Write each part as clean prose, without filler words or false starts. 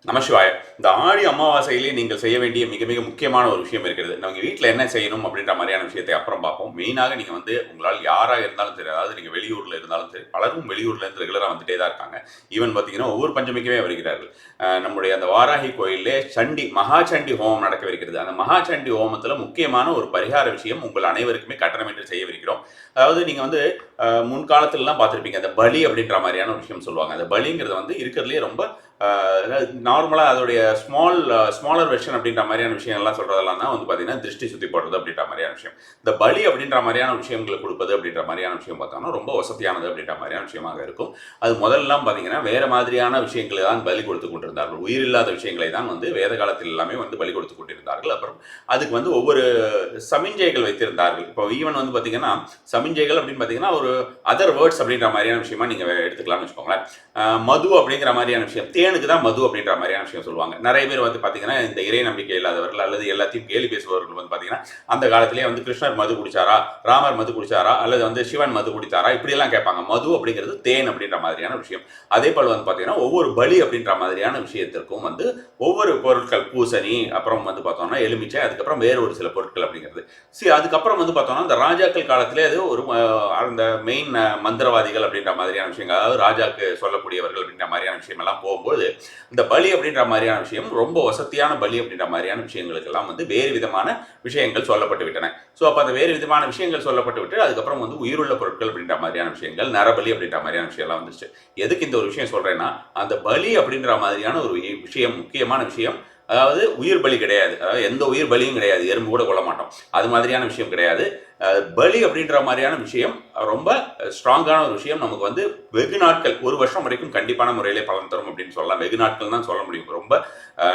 நமசிவாய. இந்த ஆடி அமாவாசையிலே நீங்கள் செய்ய வேண்டிய மிக மிக முக்கியமான ஒரு விஷயம் இருக்கிறது. நம்ம வீட்ல என்ன செய்யணும் அப்படின்ற மாதிரியான விஷயத்தை அப்புறம் பார்ப்போம். மெயினாக நீங்க வந்து உங்களால் யாரா இருந்தாலும் சரி, அதாவது நீங்க வெளியூர்ல இருந்தாலும் சரி, பலரும் வெளியூர்ல இருந்து ரெகுலரா வந்துட்டே தான் இருக்காங்க. ஈவன் பார்த்தீங்கன்னா, ஒவ்வொரு பஞ்சமிக்குமே வருகிறார்கள். நம்முடைய அந்த வாராகி கோயில்லே மகா சண்டி ஹோமம் நடக்கவிருக்கிறது. அந்த மகா சண்டி ஹோமத்துல முக்கியமான ஒரு பரிகார விஷயம் உங்கள் அனைவருக்குமே கட்டணமின்றி செய்யவிருக்கிறோம். அதாவது நீங்க வந்து முன்காலத்துலலாம் பார்த்திருப்பீங்க. அந்த பலி அப்படின்ற மாதிரியான ஒரு விஷயம் சொல்லுவாங்க. அந்த பலிங்கிறது வந்து இருக்கிறதுலயே ரொம்ப நார்மலாக அதோடைய ஸ்மாலர் வெர்ஷன் அப்படின்ற மாதிரியான விஷயங்கள்லாம் சொல்கிறதெல்லாம் தான் வந்து பார்த்தீங்கன்னா திருஷ்டி சுற்றி போடுறது அப்படின்ற மாதிரியான விஷயம். இந்த பலி அப்படின்ற மாதிரியான விஷயங்களை கொடுப்பது அப்படின்ற மாதிரியான விஷயம் பார்த்தோம்னா ரொம்ப வசதியானது அப்படின்ற மாதிரியான விஷயமாக இருக்கும். அது முதல்லாம் பார்த்தீங்கன்னா வேறு மாதிரியான விஷயங்களை தான் பலி கொடுத்து கொண்டிருந்தார்கள். உயிரில்லாத விஷயங்களை தான் வந்து வேத காலத்தில் எல்லாமே வந்து பலி கொடுத்து கொண்டிருந்தார்கள். அப்புறம் அதுக்கு வந்து ஒவ்வொரு சமிஞ்சைகள் வைத்திருந்தார்கள். இப்போ ஈவன் வந்து பார்த்தீங்கன்னா சமிஞ்சைகள் அப்படின்னு பார்த்தீங்கன்னா ஒரு அதர் வேர்ட்ஸ் அப்படின்ற மாதிரியான விஷயமா நீங்கள் எடுத்துக்கலாம்னு வச்சுக்கோங்களேன். மது அப்படிங்கிற மாதிரியான விஷயம், தேனுக்கு தான் மது அப்படின்ற மாதிரியான விஷயம் சொல்லுவாங்க. நிறைய பேர் வந்து பார்த்தீங்கன்னா இந்த இறை நம்பிக்கை இல்லாதவர்கள் அல்லது எல்லாத்தையும் கேலி பேசுபவர்கள் வந்து பார்த்தீங்கன்னா அந்த காலத்திலேயே வந்து கிருஷ்ணர் மது குடிச்சாரா, ராமர் மது குடிச்சாரா, அல்லது வந்து சிவன் மது குடித்தாரா, இப்படியெல்லாம் கேட்பாங்க. மது அப்படிங்கிறது தேன் அப்படின்ற மாதிரியான விஷயம். அதே போல் வந்து பார்த்தீங்கன்னா ஒவ்வொரு பலி அப்படின்ற மாதிரியான விஷயத்திற்கும் வந்து ஒவ்வொரு பொருட்கள், பூசணி, அப்புறம் வந்து பார்த்தோம்னா எலுமிச்சை, அதுக்கப்புறம் வேறு ஒரு சில பொருட்கள் அப்படிங்கிறது. அதுக்கப்புறம் வந்து பார்த்தோம்னா இந்த ராஜாக்கள் காலத்திலே அது ஒரு அந்த மெயின் மந்திரவாதிகள் அப்படின்ற மாதிரியான விஷயங்கள், அதாவது ராஜாக்கு சொல்லக்கூடியவர்கள் அப்படின்ற மாதிரியான விஷயம் எல்லாம் போகும்போது இந்த பலி அப்படின்ற மாதிரியான விஷயம் ரொம்ப வசதியான பலி அப்படின்ற மாதிரியான விஷயங்களுக்கெல்லாம் வந்து வேறு விதமான விஷயங்கள் சொல்லப்பட்டு விட்டன. ஸோ அப்போ அந்த வேறு விதமான விஷயங்கள் சொல்லப்பட்டு விட்டு அதுக்கப்புறம் வந்து உயிருள்ள பொருட்கள் அப்படின்ற மாதிரியான விஷயங்கள், நரபலி அப்படின்ற மாதிரியான விஷயம்லாம் வந்துச்சு. எதுக்கு இந்த ஒரு விஷயம் சொல்றேன்னா, அந்த பலி அப்படின்ற மாதிரியான ஒரு விஷயம், முக்கியமான விஷயம். அதாவது உயிர் பலி கிடையாது, அதாவது எந்த உயிர் பலியும் கிடையாது, எறும்பு கூட கொள்ள மாட்டோம், அது மாதிரியான விஷயம் கிடையாது. பலி அப்படின்ற மாதிரியான விஷயம் ரொம்ப ஸ்ட்ராங்கான ஒரு விஷயம். நமக்கு வந்து வெகு நாட்கள், ஒரு வருஷம் வரைக்கும் கண்டிப்பான முறையிலே பலன் தரும் அப்படின்னு சொல்லலாம். வெகு நாட்கள் தான் சொல்ல முடியும், ரொம்ப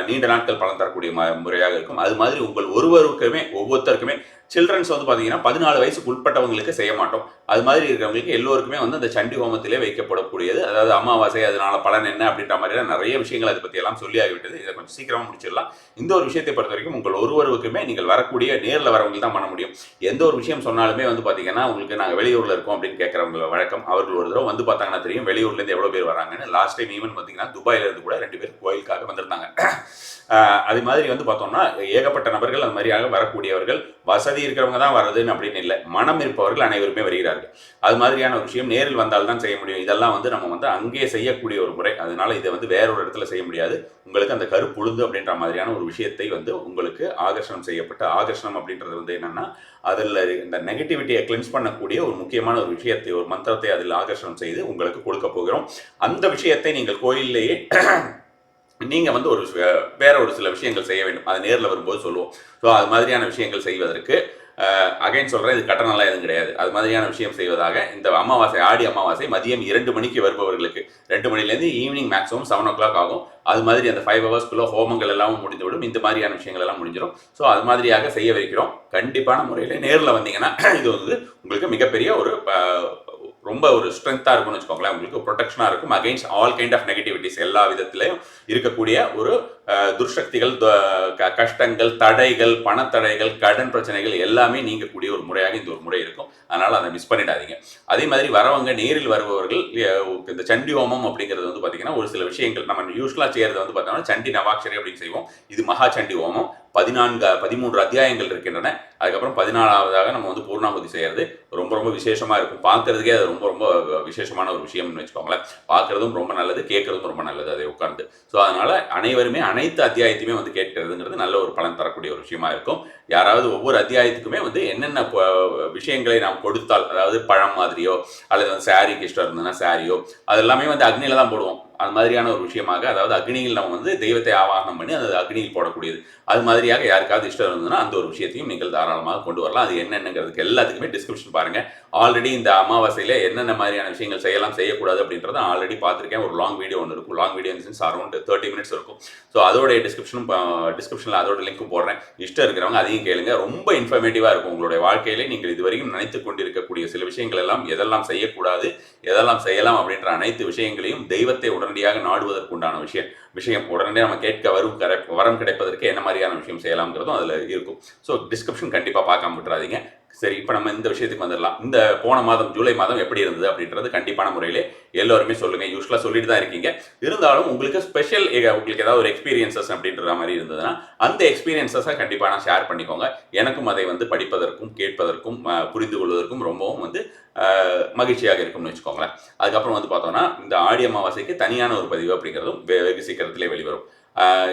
நீண்ட நாட்கள் பலன் தரக்கூடிய முறையாக இருக்கும். அது மாதிரி உங்கள் ஒவ்வொருத்தருக்குமே சில்ட்ரன்ஸ் வந்து பார்த்தீங்கன்னா 14 வயசுக்கு உட்பட்டவங்களுக்கு செய்ய மாட்டோம். அது மாதிரி இருக்கிறவங்களுக்கு எல்லோருக்குமே வந்து அந்த சண்டி ஹோமத்திலே வைக்கப்படக்கூடியது. அதாவது அமாவாசை, அதனால பலன் என்ன அப்படின்ற மாதிரியான நிறைய விஷயங்கள் அதை பற்றி எல்லாம் சொல்லி ஆகிவிட்டது. இதை கொஞ்சம் சீக்கிரமாக முடிச்சிடலாம். இந்த ஒரு விஷயத்தை பொறுத்த வரைக்கும் உங்கள் ஒருவருக்குமே நீங்கள் வரக்கூடிய நேரில் வரவங்க தான் பண்ண முடியும். எந்த ஒரு விஷயம் சொன்னாலுமே வந்து பார்த்தீங்கன்னா உங்களுக்கு நாங்கள் வெளியூரில் இருக்கோம் அப்படின்னு கேட்குறவங்க வழக்கம். அவர்கள் ஒரு தடவை வந்து பார்த்தாங்கன்னா தெரியும் வெளியூர்லேருந்து எவ்வளோ பேர் வராங்கன்னு. லாஸ்ட் டைம் ஈவன் பார்த்தீங்கன்னா துபாயிலேருந்து கூட 2 பேர் கோயிலுக்காக வந்திருந்தாங்க. அது மாதிரி வந்து பார்த்தோம்னா ஏகப்பட்ட நபர்கள் அது மாதிரியாக வரக்கூடியவர்கள். வசதி இருக்கிறவங்க தான் வர்றதுன்னு அப்படின்னு இல்லை, மனம் இருப்பவர்கள் அனைவருமே வருகிறார்கள். அது மாதிரியான ஒரு விஷயம் நேரில் வந்தால் தான் செய்ய முடியும். இதெல்லாம் வந்து நம்ம வந்து அங்கே செய்யக்கூடிய ஒரு முறை. அதனால இதை வந்து வேற ஒரு இடத்துல செய்ய முடியாது. உங்களுக்கு அந்த கருப்புழுந்து அப்படின்ற மாதிரியான ஒரு விஷயத்தை வந்து உங்களுக்கு ஆகர்ஷணம் செய்யப்பட்ட, ஆகர்ஷணம் அப்படின்றது வந்து என்னன்னா அதில் இந்த நெகட்டிவிட்டியை கிளென்ஸ் பண்ணக்கூடிய ஒரு முக்கியமான ஒரு விஷயத்தை, ஒரு மந்திரத்தை அதில் ஆகர்ஷணம் செய்து உங்களுக்கு கொடுக்க போகிறோம். அந்த விஷயத்தை நீங்கள் கோயிலேயே நீங்கள் வந்து வேற ஒரு சில விஷயங்கள் செய்ய வேண்டும். அது நேரில் வரும்போது சொல்லுவோம். ஸோ அது மாதிரியான விஷயங்கள் செய்வதற்கு அகைன் சொல்கிறேன், இது கட்டணம்லாம் எதுவும் கிடையாது. அது மாதிரியான விஷயம் செய்வதாக இந்த அமாவாசை, ஆடி அமாவாசை மதியம் 2 மணிக்கு வருபவர்களுக்கு 2 மணிலேருந்து ஈவினிங் மேக்ஸிமம் 7 o'clock ஆகும். அது மாதிரி அந்த 5 hours ஹோமங்கள் எல்லாம் முடிந்துவிடும். இந்த மாதிரியான விஷயங்கள் எல்லாம் முடிஞ்சிடும். ஸோ அது மாதிரியாக செய்ய வைக்கிறோம். கண்டிப்பான முறையில் நேரில் வந்தீங்கன்னா இது வந்து உங்களுக்கு மிகப்பெரிய ஒரு ரொம்ப ஒரு ஸ்ட்ரென்த்தாக இருக்கும்னு வச்சுக்கோங்களேன். உங்களுக்கு ப்ரொடெக்ஷனாக இருக்கும் against all kind of negativities. எல்லா விதத்திலையும் இருக்கக்கூடிய ஒரு துர்சக்திகள், கஷ்டங்கள், தடைகள், பணத்தடைகள், கடன் பிரச்சனைகள் எல்லாமே நீங்கக்கூடிய ஒரு முறையாக இந்த ஒரு முறை இருக்கும். அதனால் அதை மிஸ் பண்ணிடாதீங்க. அதே மாதிரி வரவங்க, நேரில் வருபவர்கள், இந்த சண்டி ஹோமம் அப்படிங்கிறது வந்து பார்த்தீங்கன்னா ஒரு சில விஷயங்கள் நம்ம யூஸ்வலாக செய்கிறது வந்து பார்த்தோம்னா சண்டி நவாக்ஷரி அப்படின்னு செய்வோம். இது மகா சண்டி ஹோமம். 13 அத்தியாயங்கள் இருக்கின்றன. அதுக்கப்புறம் 14வதாக நம்ம வந்து பூர்ணாகுதி செய்கிறது ரொம்ப ரொம்ப விசேஷமாக இருக்கும். பார்க்கறதுக்கே அது ரொம்ப ரொம்ப விசேஷமான ஒரு விஷயம்னு வச்சுக்கோங்களேன். பார்க்கறதும் ரொம்ப நல்லது, கேட்கறதும் ரொம்ப நல்லது அதை உட்கார்ந்து. ஸோ அதனால் அனைவருமே அனைத்து அத்தியாயத்தையுமே வந்து கேட்கறதுங்கிறது நல்ல ஒரு பலன் தரக்கூடிய ஒரு விஷயமா இருக்கும். யாராவது ஒவ்வொரு அத்தியாயத்துக்குமே வந்து என்னென்ன விஷயங்களை நாம் கொடுத்தால், அதாவது பழம் மாதிரியோ அல்லது வந்து சாரிக்கு இஷ்டம் இருந்ததுன்னா சாரியோ, அது எல்லாமே வந்து அக்னியில் தான் போடுவோம். அது மாதிரியான ஒரு விஷயமாக, அதாவது அக்னியில் நம்ம வந்து தெய்வத்தை ஆவாகனம் பண்ணி அது அக்னியில் போடக்கூடியது. அது மாதிரியாக யாருக்காவது இஷ்டம் இருந்ததுன்னா அந்த ஒரு விஷயத்தையும் நீங்கள் தாராளமாக கொண்டு வரலாம். அது என்னென்னங்கிறதுக்கு எல்லாத்துக்குமே டிஸ்கிரிப்ஷன் பாருங்கள். ஆல்ரெடி இந்த அமாவாசையில் என்னென்ன மாதிரியான விஷயங்கள் செய்யலாம், செய்யக்கூடாது அப்படின்றத ஆல்ரெடி பார்த்துருக்கேன். ஒரு லாங் வீடியோ ஒன்று இருக்கும். Long video incense around 30 minutes இருக்கும். ஸோ அதோடைய டிஸ்கிரிப்ஷனில் அதோட லிங்க்கும் போடுறேன். இஷ்டம் இருக்கிறவங்க அதையும் கேளுங்க. ரொம்ப இன்ஃபர்மேட்டிவாக இருக்கும். உங்களுடைய வாழ்க்கையிலே நீங்கள் இதுவரைக்கும் நினைத்து கொண்டிருக்கக்கூடிய சில விஷயங்கள் எல்லாம் எதெல்லாம் செய்யக்கூடாது, எதெல்லாம் செய்யலாம் அப்படின்ற அனைத்து விஷயங்களையும் தெய்வத்தை உடனடியாக நாடுவதற்குண்டான விஷயம் உடனடியாக நம்ம கேட்க வரம் கிடைப்பதற்கு என்ன மாதிரியான விஷயம் செய்யலாம்ங்கிறதும் அதில் இருக்கும். ஸோ டிஸ்கிரிப்ஷன் கண்டிப்பாக பார்க்காம விட்டுறாதீங்க. சரி, இப்போ நம்ம இந்த விஷயத்துக்கு வந்துடலாம். இந்த போன மாதம் ஜூலை மாதம் எப்படி இருந்தது அப்படின்றது கண்டிப்பான முறையிலே எல்லோருமே சொல்லுங்க. யூசுவலாக சொல்லிட்டு தான் இருக்கீங்க. இருந்தாலும் உங்களுக்கு ஸ்பெஷல் உங்களுக்கு ஏதாவது ஒரு எக்ஸ்பீரியன்சஸ் அப்படின்ற மாதிரி இருந்ததுன்னா அந்த எக்ஸ்பீரியன்ஸஸை கண்டிப்பாக நான் ஷேர் பண்ணிக்கோங்க. எனக்கும் அதை வந்து படிப்பதற்கும் கேட்பதற்கும் புரிந்து கொள்வதற்கும் ரொம்பவும் வந்து மகிழ்ச்சியாக இருக்கும்னு வச்சுக்கோங்களேன். அதுக்கப்புறம் வந்து பார்த்தோம்னா இந்த ஆடி அமாவாசைக்கு தனியான ஒரு பதிவு அப்படிங்கிறதும் வெகு சீக்கிரத்திலே வெளிவரும்.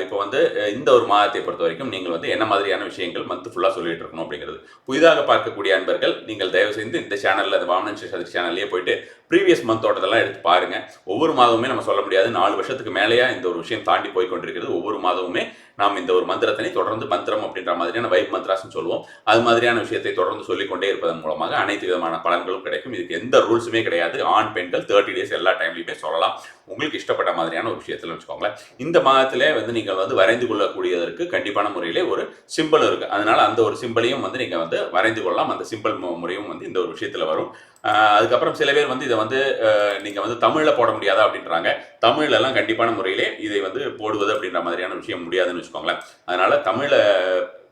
இப்போ வந்து இந்த ஒரு மாதத்தை பொறுத்த வரைக்கும் நீங்கள் வந்து என்ன மாதிரியான விஷயங்கள் மந்த் ஃபுல்லாக சொல்லிட்டு இருக்கணும் அப்படிங்கிறது. புதிதாக பார்க்கக்கூடிய அன்பர்கள் நீங்கள் தயவு செய்து இந்த சேனலில் அந்த வாமனன் சதுர்த்தி சேனல்லையே போயிட்டு ப்ரீவியஸ் மந்தோடதெல்லாம் எடுத்து பாருங்க. ஒவ்வொரு மாதமுமே நம்ம சொல்ல முடியாது 4 வருஷத்துக்கு மேலேயா இந்த ஒரு விஷயம் தாண்டி போய் கொண்டிருக்கிறது. ஒவ்வொரு மாதமுமே நாம் இந்த ஒரு மந்திரத்தினை தொடர்ந்து மந்திரம் அப்படின்ற மாதிரியான வைப் மந்த்ராஸ்ன்னு சொல்லுவோம். அது மாதிரியான விஷயத்தை தொடர்ந்து சொல்லிக்கொண்டே இருப்பதன் மூலமாக அனைத்து விதமான பலன்களும் கிடைக்கும். இதுக்கு எந்த ரூல்ஸுமே கிடையாது. ஆண் பெண்கள் 30 டேஸ் எல்லா டைம்லையுமே சொல்லலாம். உங்களுக்கு இஷ்டப்பட்ட மாதிரியான ஒரு விஷயத்தில் வச்சுக்கோங்களேன். இந்த மாதத்திலே வந்து நீங்கள் வந்து வரைந்து கொள்ளக்கூடியதற்கு கண்டிப்பான முறையிலே ஒரு சிம்பிள் இருக்குது. அதனால அந்த ஒரு சிம்பிளையும் வந்து நீங்கள் வந்து வரைந்து கொள்ளலாம். அந்த சிம்பிள் முறையும் வந்து இந்த ஒரு விஷயத்தில் வரும். அதுக்கப்புறம் சில பேர் வந்து இதை வந்து நீங்கள் வந்து தமிழில் போட முடியாதா அப்படின்றாங்க. தமிழ்லலாம் கண்டிப்பான முறையிலே இதை வந்து போடுவது அப்படின்ற மாதிரியான விஷயம் முடியாதுன்னு வச்சுக்கோங்களேன். அதனால தமிழை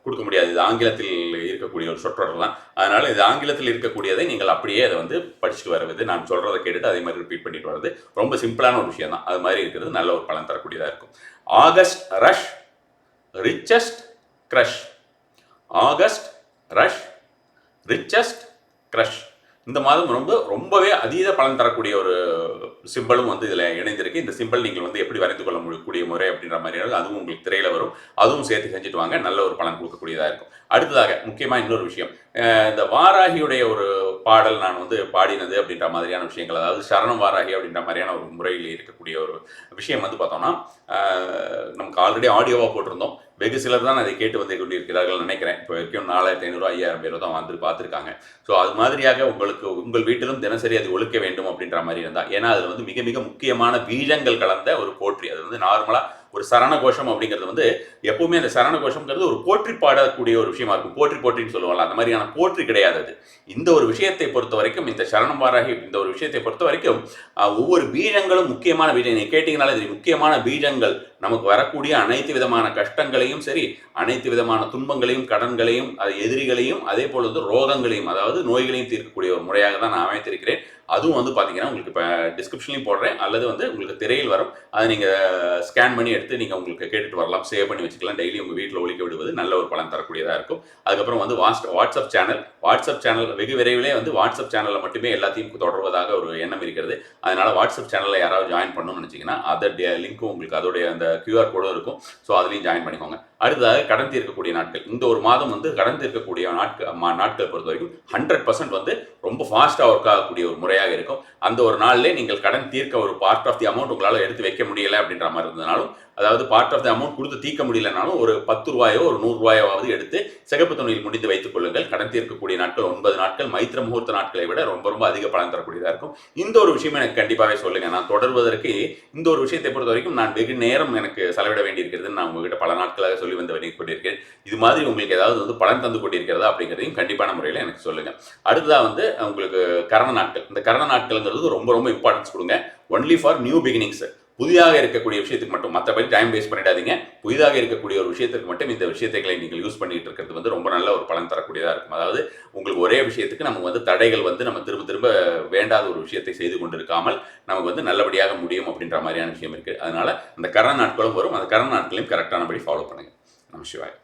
கொடுக்க முடியாது. இது ஆங்கிலத்தில் இருக்கக்கூடிய ஒரு சொற்றொடர் தான். அதனால இது ஆங்கிலத்தில் இருக்கக்கூடியதை நீங்கள் அப்படியே அதை வந்து படிச்சுட்டு வருவது, நான் சொல்றதை கேட்டுட்டு அதே மாதிரி ரிப்பீட் பண்ணிட்டு வர்றது ரொம்ப சிம்பிளான ஒரு விஷயம் தான். அது மாதிரி இருக்கிறது நல்ல ஒரு பலன் தரக்கூடியதாக இருக்கும். August rush, richest crush. August rush, richest crush. இந்த மாதம் ரொம்பவே அதீத பலன் தரக்கூடிய ஒரு சிம்பிளும் வந்து இதில் இணைந்திருக்கு. இந்த சிம்பிள் நீங்கள் வந்து எப்படி வரைந்து கொள்ள முடியக்கூடிய முறை அப்படின்ற மாதிரியான அதுவும் உங்களுக்கு திரையில வரும். அதுவும் சேர்த்து செஞ்சுட்டு வாங்க. நல்ல ஒரு பலன் கொடுக்கக்கூடியதாக இருக்கும். அடுத்ததாக முக்கியமாக இன்னொரு விஷயம், இந்த வாராகியுடைய ஒரு பாடல் நான் வந்து பாடினது அப்படின்ற மாதிரியான விஷயங்கள், அதாவது சரணம் வாராகி அப்படின்ற மாதிரியான ஒரு முறையில் இருக்கக்கூடிய ஒரு விஷயம் வந்து பார்த்தோம்னா நமக்கு ஆல்ரெடி ஆடியோவாக போட்டிருந்தோம். வெகு சிலர் தான் அதை கேட்டு வந்து கொண்டிருக்கிறார்கள் நினைக்கிறேன். இப்போ வரைக்கும் 4500 5000 பேர் தான் வந்து பார்த்துருக்காங்க. ஸோ அது மாதிரியாக உங்கள் வீட்டிலும் தினசரி அது ஒழிக்க வேண்டும் அப்படின்ற மாதிரி இருந்தால், ஏன்னா அதில் வந்து மிக மிக முக்கியமான பீஜங்கள் கலந்த ஒரு போற்றி. அது வந்து நார்மலாக ஒரு சரண கோஷம் அப்படிங்கிறது வந்து எப்பவுமே அந்த சரண கோஷம்ங்கிறது ஒரு போற்றி பாடக்கூடிய ஒரு விஷயமா இருக்கும். போற்றின்னு சொல்லுவாங்க. அந்த மாதிரியான போற்றி கிடையாது அது. இந்த ஒரு விஷயத்தை பொறுத்த வரைக்கும், இந்த சரணம் வாராகி இந்த ஒரு விஷயத்தை பொறுத்த வரைக்கும் ஒவ்வொரு பீஜங்களும் முக்கியமான பீஜம். நீங்க கேட்டீங்கனாலே இது முக்கியமான பீஜங்கள். நமக்கு வரக்கூடிய அனைத்து விதமான கஷ்டங்களையும் சரி, அனைத்து விதமான துன்பங்களையும், கடன்களையும், எதிரிகளையும், அதே போல வந்து ரோகங்களையும், அதாவது நோய்களையும் தீர்க்கக்கூடிய ஒரு முறையாக தான் நான் அமைத்திருக்கிறேன். அதுவும் வந்து பார்த்தீங்கன்னா உங்களுக்கு இப்போ டிஸ்கிரிப்ஷன்லையும் போடுறேன், அல்லது வந்து உங்களுக்கு திரையில் வரும். அதை நீங்கள் ஸ்கேன் பண்ணி எடுத்து நீங்கள் உங்களுக்கு கேட்டுட்டு வரலாம், சேவ் பண்ணி வச்சுக்கலாம். டெய்லி உங்கள் வீட்டில் ஒழிக்க விடுவது நல்ல ஒரு பலன் தரக்கூடியதாக இருக்கும். அதுக்கப்புறம் வந்து வாட்ஸ்அப் சேனல் வெகு விரைவிலே வந்து வாட்ஸ்அப் சேனலில் மட்டுமே எல்லாத்தையும் தொடர்வதாக ஒரு எண்ணம் இருக்கிறது. அதனால் வாட்ஸ்அப் சேனலில் யாராவது ஜாயின் பண்ணணும்னு நினச்சிங்கன்னா அதோடைய லிங்க்கும் உங்களுக்கு அதோடைய அந்த QR கோடும் இருக்கும். ஸோ அதுலேயும் ஜாயின் பண்ணிக்கோங்க. அடுத்ததாக கடன் தீர்க்கக்கூடிய நாட்கள். இந்த ஒரு மாதம் வந்து கடன் தீர்க்கக்கூடிய நாட்கள் பொறுத்த வரைக்கும் 100% வந்து ரொம்ப ஃபாஸ்ட்டாக ஒர்க் ஆகக்கூடிய ஒரு முறையாக இருக்கும். அந்த ஒரு நாளிலே நீங்கள் கடன் தீர்க்க ஒரு பார்ட் ஆஃப் தி அமௌண்ட் உங்களால் எடுத்து வைக்க முடியலை அப்படின்ற மாதிரி இருந்ததுனாலும், அதாவது பார்ட் ஆஃப் தி அமௌண்ட் கொடுத்து தீர்க்க முடியலனாலும் ஒரு 10 ரூபாயோ ஒரு 100 ரூபாயாவது எடுத்து சிகப்பு துணியில் முடித்து வைத்துக் கொள்ளுங்கள். கடன் தீர்க்கக்கூடிய நாட்கள் 9 நாட்கள் மைத்திர முகூர்த்த நாட்களை விட ரொம்ப ரொம்ப அதிக பலன் தரக்கூடியதாக இருக்கும். இந்த ஒரு விஷயம் எனக்கு கண்டிப்பாகவே சொல்லுங்க. நான் தொடர்வதற்கு இந்த ஒரு விஷயத்தை பொறுத்த வரைக்கும் நான் வெகு நேரம் எனக்கு செலவிட வேண்டியிருக்கிறதுன்னு நான் உங்ககிட்ட பல நாட்களாக சொல்லி வந்து கொண்டிருக்கிறேன். இது மாதிரி உங்களுக்கு ஏதாவது வந்து பலன் தந்து கொண்டிருக்கிறதா அப்படிங்கிறதையும் கண்டிப்பான முறையில் எனக்கு சொல்லுங்க. அடுத்ததாக வந்து உங்களுக்கு கரண நாட்கள். இந்த கரண நாட்கள்ங்கிறது ரொம்ப ரொம்ப இம்பார்ட்டன்ஸ் கொடுங்க. Only for new beginnings. புதிதாக இருக்கக்கூடிய விஷயத்துக்கு மட்டும், மற்றபடி டைம் வேஸ்ட் பண்ணிடாதீங்க. புதிதாக இருக்கக்கூடிய ஒரு விஷயத்துக்கு மட்டும் இந்த விஷயத்தைகளை நீங்கள் யூஸ் பண்ணிட்டு இருக்கிறது வந்து ரொம்ப நல்ல ஒரு பலன் தரக்கூடியதாக இருக்கும். அதாவது உங்களுக்கு ஒரே விஷயத்துக்கு நமக்கு வந்து தடைகள் வந்து நம்ம திரும்ப திரும்ப வேண்டாத ஒரு விஷயத்தை செய்து கொண்டு இருக்காமல் நமக்கு வந்து நல்லபடியாக முடியும் அப்படின்ற மாதிரியான விஷயம் இருக்குது. அதனால அந்த கரண நாட்களும் வரும். அந்த கரண நாட்களையும் கரெக்டானபடி ஃபாலோ பண்ணுங்க. நம சிவாய்.